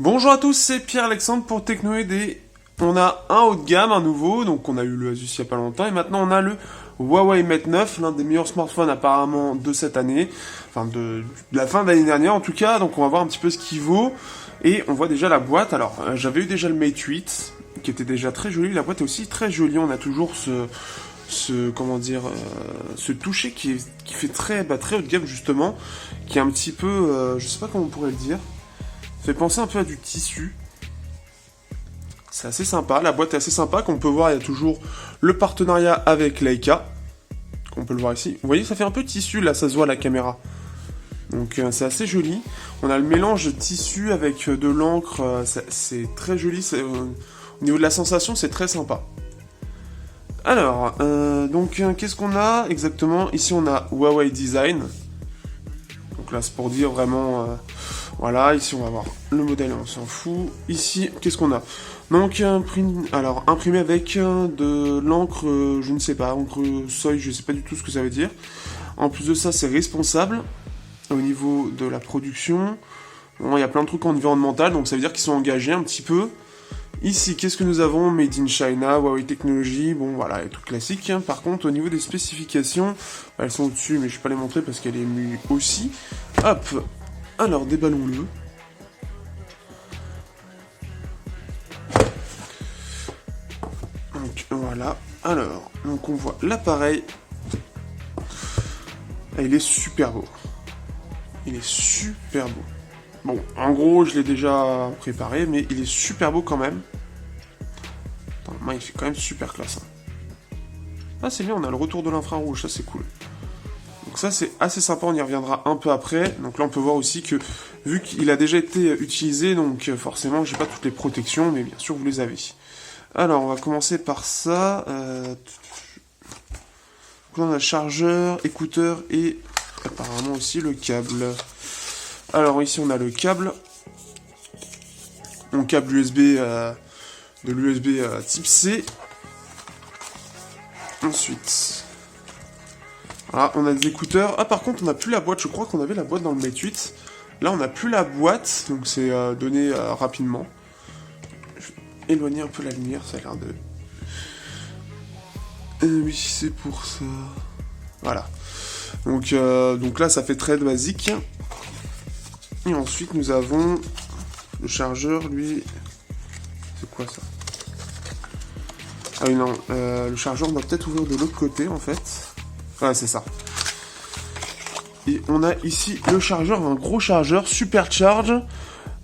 Bonjour à tous, c'est Pierre-Alexandre pour Technoed et on a un haut de gamme, un nouveau, donc on a eu le Asus il n'y a pas longtemps et maintenant on a le Huawei Mate 9, l'un des meilleurs smartphones apparemment de cette année, enfin de la fin de l'année dernière en tout cas, donc on va voir un petit peu ce qu'il vaut et on voit déjà la boîte. Alors j'avais eu déjà le Mate 8 qui était déjà très joli, la boîte est aussi très jolie, on a toujours ce toucher qui fait très haut de gamme justement, qui est un petit peu, je sais pas comment on pourrait le dire, fait penser un peu à du tissu. C'est assez sympa, la boîte est assez sympa, comme on peut voir il y a toujours le partenariat avec Leica, qu'on peut le voir ici. Vous voyez ça fait un peu tissu là, ça se voit à la caméra. Donc c'est assez joli. On a le mélange de tissu avec de l'encre, c'est très joli, au niveau de la sensation c'est très sympa. Alors, qu'est-ce qu'on a exactement? Ici on a Huawei Design. Donc là c'est pour dire vraiment... voilà, ici on va voir le modèle, on s'en fout. Ici, qu'est-ce qu'on a? Donc imprimé avec de l'encre, je ne sais pas, encre soy, je ne sais pas du tout ce que ça veut dire. En plus de ça, c'est responsable au niveau de la production. Bon, il y a plein de trucs environnementaux, donc ça veut dire qu'ils sont engagés un petit peu. Ici, qu'est-ce que nous avons? Made in China, Huawei Technology, bon voilà, les trucs classiques. Par contre, au niveau des spécifications, elles sont au-dessus, mais je ne vais pas les montrer parce qu'elle est mue aussi. Hop, alors déballons-le. Donc voilà, alors, donc on voit l'appareil. Ah, il est super beau. Il est super beau. Bon, en gros, je l'ai déjà préparé, mais il est super beau quand même. Attends, moi, il fait quand même super classe. Ah, c'est bien, on a le retour de l'infrarouge, ça c'est cool. Donc ça, c'est assez sympa, on y reviendra un peu après. Donc là, on peut voir aussi que, vu qu'il a déjà été utilisé, donc forcément, j'ai pas toutes les protections, mais bien sûr, vous les avez. Alors, on va commencer par ça. Donc là, on a le chargeur, écouteur et apparemment aussi le câble. Alors ici, on a le câble. On câble USB de l'USB type C. Ensuite, voilà, on a des écouteurs. Ah, par contre, on n'a plus la boîte. Je crois qu'on avait la boîte dans le Mate 8. Là, on n'a plus la boîte, donc c'est donné rapidement. Je vais éloigner un peu la lumière, ça a l'air de... oui, c'est pour ça. Voilà. Donc là, ça fait très basique. Et ensuite, nous avons le chargeur, lui... C'est quoi ça? Ah oui, non. Le chargeur, on va peut-être ouvrir de l'autre côté, en fait. Ouais, c'est ça. Et on a ici le chargeur, un gros chargeur, Supercharge.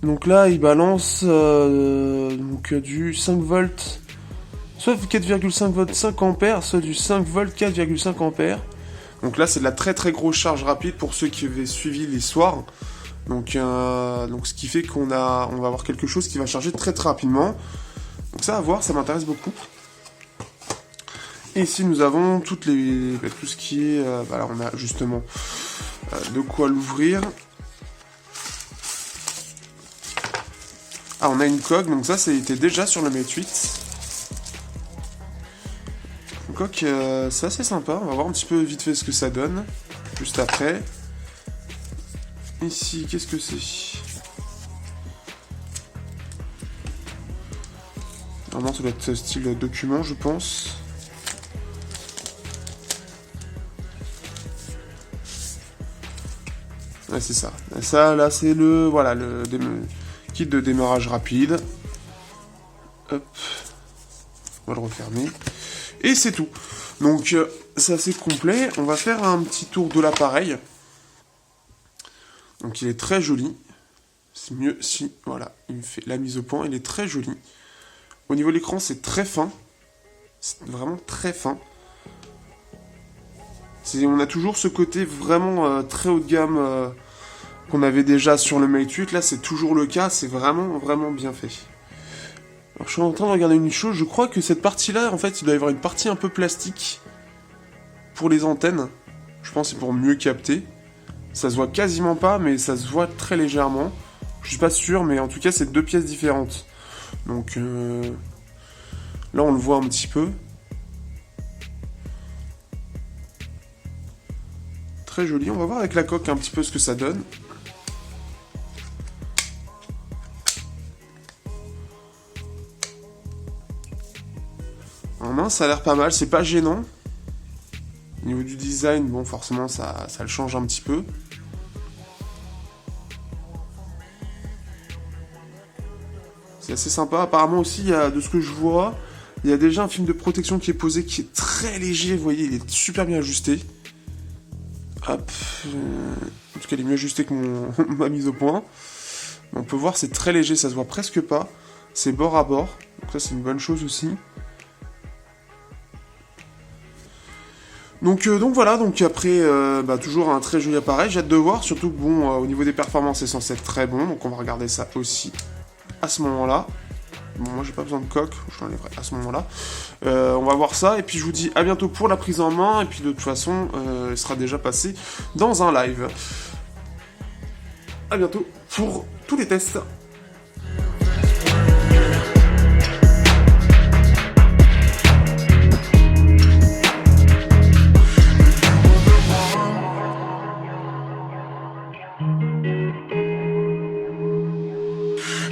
Donc là, il balance du 5 volts... Soit 4,5 volts 5 ampères, soit du 5 volts 4,5 ampères. Donc là, c'est de la très très grosse charge rapide pour ceux qui avaient suivi les soirs. Donc ce qui fait on va avoir quelque chose qui va charger très très rapidement. Donc ça à voir, ça m'intéresse beaucoup. Et ici nous avons tout ce qui est... là on a justement de quoi l'ouvrir. Ah, on a une coque, donc ça c'était déjà sur le Mate 8. Une coque, c'est assez sympa, on va voir un petit peu vite fait ce que ça donne, juste après. Ici, qu'est-ce que c'est? Normalement, ça doit être style document, je pense. Ouais, c'est ça. Ça, là, c'est le kit de démarrage rapide. Hop. On va le refermer. Et c'est tout. Donc, c'est assez complet. On va faire un petit tour de l'appareil. Donc il est très joli. C'est mieux si, voilà, il me fait la mise au point. Il est très joli. Au niveau de l'écran, c'est très fin. C'est vraiment très fin. On a toujours ce côté vraiment très haut de gamme qu'on avait déjà sur le Mate 8. Là, c'est toujours le cas. C'est vraiment, vraiment bien fait. Alors, je suis en train de regarder une chose. Je crois que cette partie-là, en fait, il doit y avoir une partie un peu plastique pour les antennes. Je pense que c'est pour mieux capter. Ça se voit quasiment pas, mais ça se voit très légèrement. Je suis pas sûr, mais en tout cas, c'est deux pièces différentes. Donc là, on le voit un petit peu. Très joli. On va voir avec la coque un petit peu ce que ça donne. main, ça a l'air pas mal, c'est pas gênant. Au niveau du design, bon, forcément, ça le change un petit peu. C'est assez sympa. Apparemment aussi, de ce que je vois, il y a déjà un film de protection qui est posé, qui est très léger. Vous voyez, il est super bien ajusté. Hop. En tout cas, il est mieux ajusté que ma mise au point. On peut voir, c'est très léger, ça se voit presque pas. C'est bord à bord. Donc ça, c'est une bonne chose aussi. Donc voilà, donc après, toujours un très joli appareil. J'ai hâte de voir, surtout que bon, au niveau des performances, c'est censé être très bon. Donc on va regarder ça aussi à ce moment-là. Bon, moi j'ai pas besoin de coque, je l'enlèverai à ce moment-là. On va voir ça, et puis je vous dis à bientôt pour la prise en main, et puis de toute façon, il sera déjà passé dans un live. À bientôt pour tous les tests.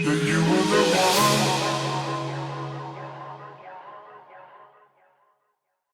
Then you